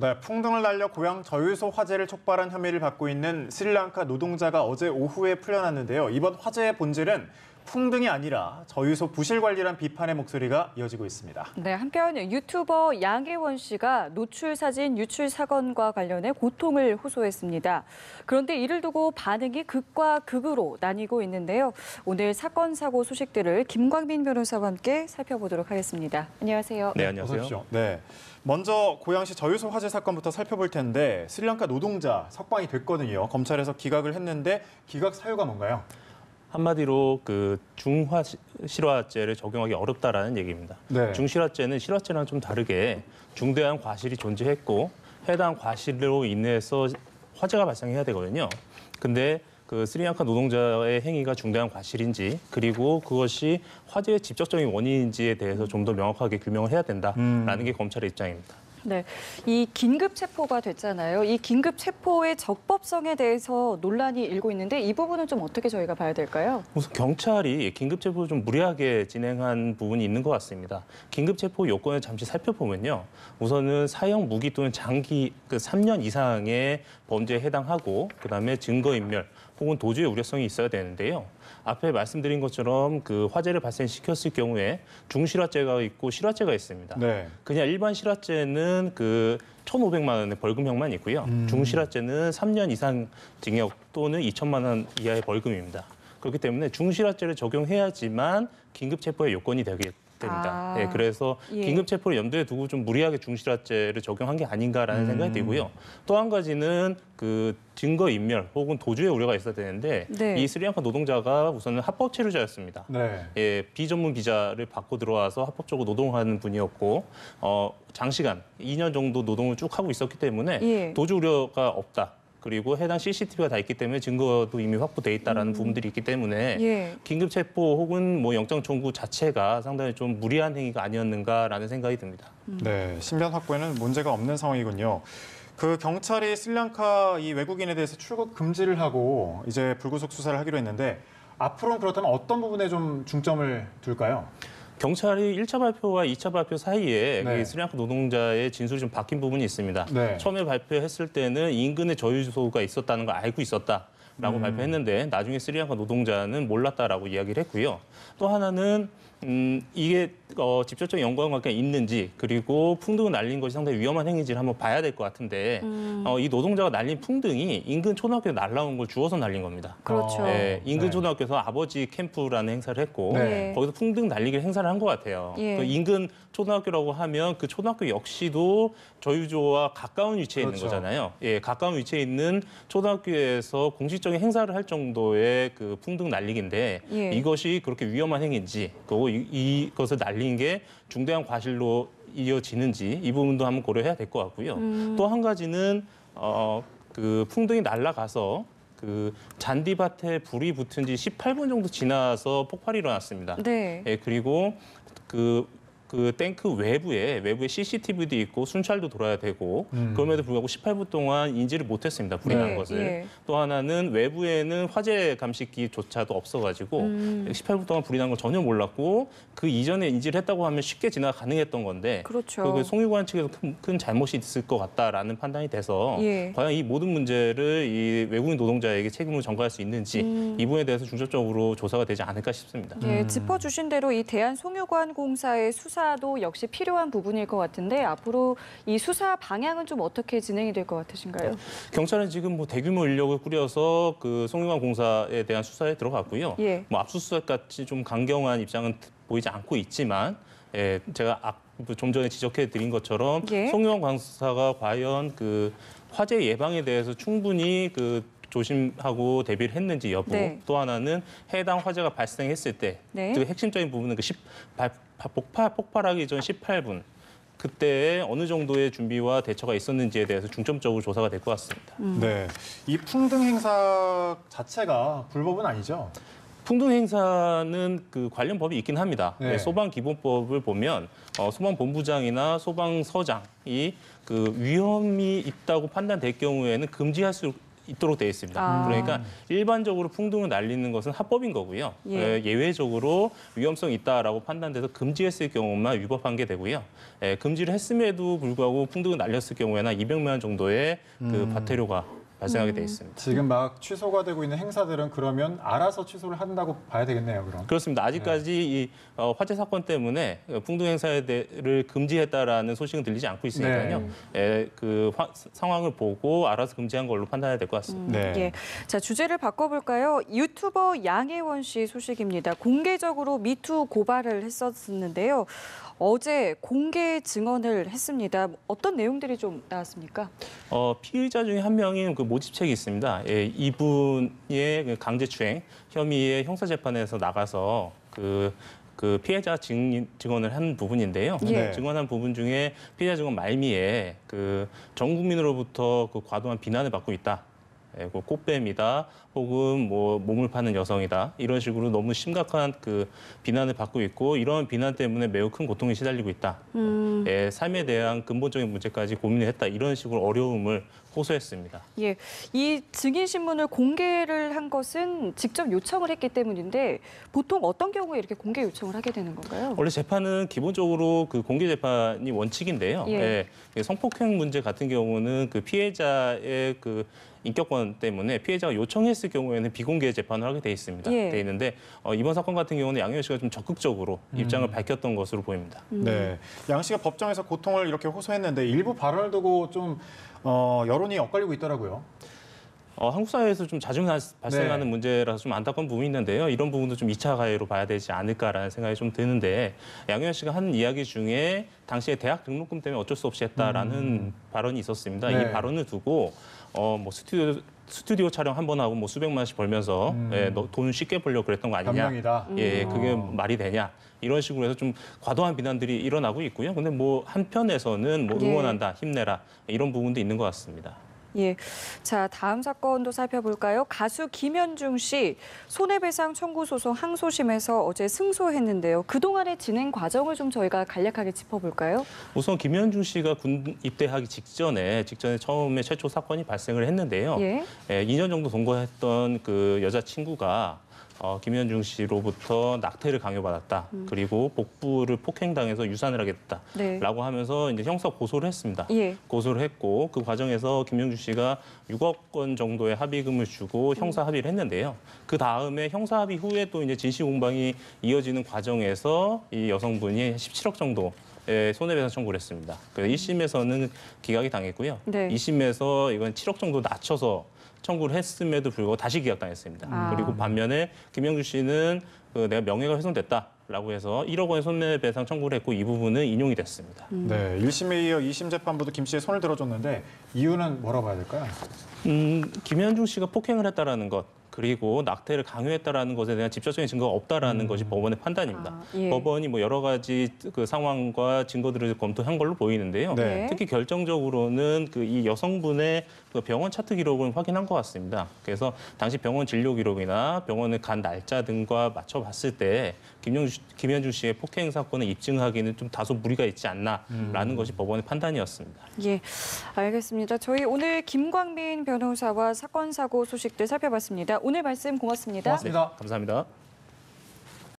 네, 풍등을 날려 고향 저유소 화재를 촉발한 혐의를 받고 있는 스리랑카 노동자가 어제 오후에 풀려났는데요. 이번 화재의 본질은 풍등이 아니라 저유소 부실 관리란 비판의 목소리가 이어지고 있습니다. 네, 한편 유튜버 양혜원 씨가 노출 사진 유출 사건과 관련해 고통을 호소했습니다. 그런데 이를 두고 반응이 극과 극으로 나뉘고 있는데요. 오늘 사건 사고 소식들을 김광민 변호사와 함께 살펴보도록 하겠습니다. 안녕하세요. 네, 안녕하세요. 어서 오십시오. 네, 먼저 고양시 저유소 화재 사건부터 살펴볼 텐데 스리랑카 노동자 석방이 됐거든요. 검찰에서 기각을 했는데 기각 사유가 뭔가요? 한마디로 그 중실화죄를 적용하기 어렵다라는 얘기입니다. 네. 중실화죄는 실화죄랑 좀 다르게 중대한 과실이 존재했고 해당 과실로 인해서 화재가 발생해야 되거든요. 근데 그 스리랑카 노동자의 행위가 중대한 과실인지 그리고 그것이 화재의 직접적인 원인인지에 대해서 좀 더 명확하게 규명을 해야 된다라는 게 검찰의 입장입니다. 네, 이 긴급 체포가 됐잖아요. 이 긴급 체포의 적법성에 대해서 논란이 일고 있는데 이 부분은 좀 어떻게 저희가 봐야 될까요? 우선 경찰이 긴급 체포를 좀 무리하게 진행한 부분이 있는 것 같습니다. 긴급 체포 요건을 잠시 살펴보면요. 우선은 사형 무기 또는 장기 3년 이상의 범죄에 해당하고 그다음에 증거인멸 혹은 도주의 우려성이 있어야 되는데요. 앞에 말씀드린 것처럼 그 화재를 발생시켰을 경우에 중실화죄가 있고 실화죄가 있습니다. 네. 그냥 일반 실화죄는 그 1,500만 원의 벌금형만 있고요. 중실화죄는 3년 이상 징역 또는 2천만 원 이하의 벌금입니다. 그렇기 때문에 중실화죄를 적용해야지만 긴급 체포의 요건이 되게 됩니다. 네, 그래서 긴급 체포를 염두에 두고 좀 무리하게 중실화죄를 적용한 게 아닌가라는 생각이 들고요. 또 한 가지는 그 증거 인멸 혹은 도주의 우려가 있어야 되는데 네. 이 스리랑카 노동자가 우선은 합법 체류자였습니다. 네. 예, 비전문 비자를 받고 들어와서 합법적으로 노동하는 분이었고 장시간 2년 정도 노동을 쭉 하고 있었기 때문에 도주 우려가 없다. 그리고 해당 CCTV가 다 있기 때문에 증거도 이미 확보돼 있다라는 부분들이 있기 때문에 긴급 체포 혹은 뭐 영장 청구 자체가 상당히 좀 무리한 행위가 아니었는가라는 생각이 듭니다. 네, 신변 확보에는 문제가 없는 상황이군요. 그 경찰이 스리랑카 이 외국인에 대해서 출국 금지를 하고 이제 불구속 수사를 하기로 했는데 앞으로는 그렇다면 어떤 부분에 좀 중점을 둘까요? 경찰이 1차 발표와 2차 발표 사이에 네. 스리랑카 노동자의 진술이 좀 바뀐 부분이 있습니다. 네. 처음에 발표했을 때는 인근에 저유소가 있었다는 걸 알고 있었다라고 발표했는데 나중에 스리랑카 노동자는 몰랐다라고 이야기를 했고요. 또 하나는 이게 직접적인 연관관계가 있는지 그리고 풍등을 날린 것이 상당히 위험한 행위인지를 한번 봐야 될 것 같은데 이 노동자가 날린 풍등이 인근 초등학교에 날라온 걸 주워서 날린 겁니다. 그렇죠. 인근 네. 초등학교에서 아버지 캠프라는 행사를 했고 네. 거기서 풍등 날리기를 행사를 한 것 같아요. 그 인근 초등학교라고 하면 그 초등학교 역시도 저유소와 가까운 위치에 그렇죠. 있는 거잖아요. 예, 가까운 위치에 있는 초등학교에서 공식적인 행사를 할 정도의 그 풍등 날리기인데 이것이 그렇게 위험한 행위인지 그리고 이것을 날린 게 중대한 과실로 이어지는지 이 부분도 한번 고려해야 될 것 같고요. 또 한 가지는 그 풍등이 날아가서 그 잔디밭에 불이 붙은 지 18분 정도 지나서 폭발이 일어났습니다. 네. 예, 그리고 그 탱크 외부에 CCTV도 있고 순찰도 돌아야 되고 그럼에도 불구하고 18분 동안 인지를 못했습니다. 불이 난 것을. 또 하나는 외부에는 화재 감식기조차도 없어가지고 18분 동안 불이 난 걸 전혀 몰랐고 그 이전에 인지를 했다고 하면 쉽게 지나가 가능했던 건데 그렇죠. 그 송유관 측에서 큰 잘못이 있을 것 같다라는 판단이 돼서 과연 이 모든 문제를 이 외국인 노동자에게 책임을 전가할 수 있는지 이 부분에 대해서 중점적으로 조사가 되지 않을까 싶습니다. 짚어주신 대로 이 대한송유관공사의 수사도 역시 필요한 부분일 것 같은데 앞으로 이 수사 방향은 좀 어떻게 진행이 될 것 같으신가요? 경찰은 지금 뭐 대규모 인력을 꾸려서 그 송유관 공사에 대한 수사에 들어갔고요. 뭐 압수수색 같이 좀 강경한 입장은 보이지 않고 있지만 제가 좀 전에 지적해 드린 것처럼 송유관 공사가 과연 그 화재 예방에 대해서 충분히 그 조심하고 대비를 했는지 여부 또 하나는 해당 화재가 발생했을 때 그 핵심적인 부분은 그 폭발하기 전 18분 그때 어느 정도의 준비와 대처가 있었는지에 대해서 중점적으로 조사가 될 것 같습니다. 네, 이 풍등 행사 자체가 불법은 아니죠? 풍등 행사는 그 관련 법이 있긴 합니다. 소방기본법을 보면 소방본부장이나 소방서장이 그 위험이 있다고 판단될 경우에는 금지할 수 있도록 되어 있습니다. 아. 그러니까 일반적으로 풍등을 날리는 것은 합법인 거고요. 예. 예외적으로 위험성이 있다라고 판단돼서 금지했을 경우만 위법한 게 되고요. 금지를 했음에도 불구하고 풍등을 날렸을 경우에는 200만 원 정도의 그 과태료가 발생하게 돼 있습니다. 지금 막 취소가 되고 있는 행사들은 그러면 알아서 취소를 한다고 봐야 되겠네요, 그럼. 그렇습니다. 아직까지 이 화재 사건 때문에 풍등 행사를 금지했다라는 소식은 들리지 않고 있으니까요. 그 상황을 보고 알아서 금지한 걸로 판단해야 될 것 같습니다. 네. 예. 자, 주제를 바꿔볼까요? 유튜버 양혜원 씨 소식입니다. 공개적으로 미투 고발을 했었는데요. 어제 공개 증언을 했습니다. 어떤 내용들이 좀 나왔습니까? 피의자 중에 한 명인 그 모집책이 있습니다. 이분의 그 강제추행 혐의의 형사재판에서 나가서 그 피해자 증언을 한 부분인데요. 예. 증언한 부분 중에 피해자 증언 말미에 그 전 국민으로부터 그 과도한 비난을 받고 있다. 그 꽃뱀이다, 혹은 뭐 몸을 파는 여성이다, 이런 식으로 너무 심각한 그 비난을 받고 있고, 이런 비난 때문에 매우 큰 고통에 시달리고 있다. 삶에 대한 근본적인 문제까지 고민을 했다, 이런 식으로 어려움을 호소했습니다. 예, 이 증인 신문을 공개를 한 것은 직접 요청을 했기 때문인데 보통 어떤 경우에 이렇게 공개 요청을 하게 되는 건가요? 원래 재판은 기본적으로 그 공개 재판이 원칙인데요. 성폭행 문제 같은 경우는 그 피해자의 그 인격권 때문에 피해자가 요청했을 경우에는 비공개 재판을 하게 돼 있습니다. 돼 있는데 이번 사건 같은 경우는 양혜원 씨가 좀 적극적으로 입장을 밝혔던 것으로 보입니다. 네, 양 씨가 법정에서 고통을 이렇게 호소했는데 일부 발언을 두고 좀 여론이 엇갈리고 있더라고요. 한국 사회에서 좀 자주 발생하는 문제라서 좀 안타까운 부분이 있는데요. 이런 부분도 좀 2차 가해로 봐야 되지 않을까라는 생각이 좀 드는데, 양혜원 씨가 한 이야기 중에 당시에 대학 등록금 때문에 어쩔 수 없이 했다라는 발언이 있었습니다. 이 발언을 두고 뭐 스튜디오 촬영 한 번 하고 뭐 수백만 원씩 벌면서 너 돈 쉽게 벌려고 그랬던 거 아니냐. 변명이다. 그게 말이 되냐. 이런 식으로 해서 좀 과도한 비난들이 일어나고 있고요. 근데 뭐 한편에서는 뭐 응원한다, 힘내라, 이런 부분도 있는 것 같습니다. 예. 자, 다음 사건도 살펴볼까요? 가수 김현중 씨 손해배상 청구 소송 항소심에서 어제 승소했는데요. 그동안의 진행 과정을 좀 저희가 간략하게 짚어볼까요? 우선 김현중 씨가 군 입대하기 직전에 처음에 최초 사건이 발생을 했는데요. 2년 정도 동거했던 그 여자친구가 김현중 씨로부터 낙태를 강요받았다. 그리고 복부를 폭행당해서 유산을 하게 됐다라고 하면서 이제 형사 고소를 했습니다. 고소를 했고, 그 과정에서 김현중 씨가 6억 원 정도의 합의금을 주고 형사 합의를 했는데요. 그 다음에 형사 합의 후에 또 이제 진실 공방이 이어지는 과정에서 이 여성분이 17억 정도 손해배상 청구를 했습니다. 그래서 1심에서는 기각이 당했고요. 2심에서 이건 7억 정도 낮춰서 청구를 했음에도 불구하고 다시 기각당했습니다. 그리고 반면에 김영주 씨는 내가 명예가 훼손됐다라고 해서 1억 원의 손해배상 청구를 했고, 이 부분은 인용이 됐습니다. 네, 1심에 이어 2심 재판부도 김 씨의 손을 들어줬는데 이유는 뭐라고 봐야 될까요? 김현중 씨가 폭행을 했다라는 것, 그리고 낙태를 강요했다라는 것에 대한 직접적인 증거가 없다라는 것이 법원의 판단입니다. 법원이 뭐 여러 가지 그 상황과 증거들을 검토한 걸로 보이는데요. 특히 결정적으로는 그 이 여성분의 그 병원 차트 기록을 확인한 것 같습니다. 그래서 당시 병원 진료 기록이나 병원에 간 날짜 등과 맞춰봤을 때 김현중 씨의 폭행 사건을 입증하기는 좀 다소 무리가 있지 않나라는 것이 법원의 판단이었습니다. 예, 알겠습니다. 저희 오늘 김광민 변호사와 사건 사고 소식들 살펴봤습니다. 오늘 말씀 고맙습니다. 고맙습니다. 감사합니다.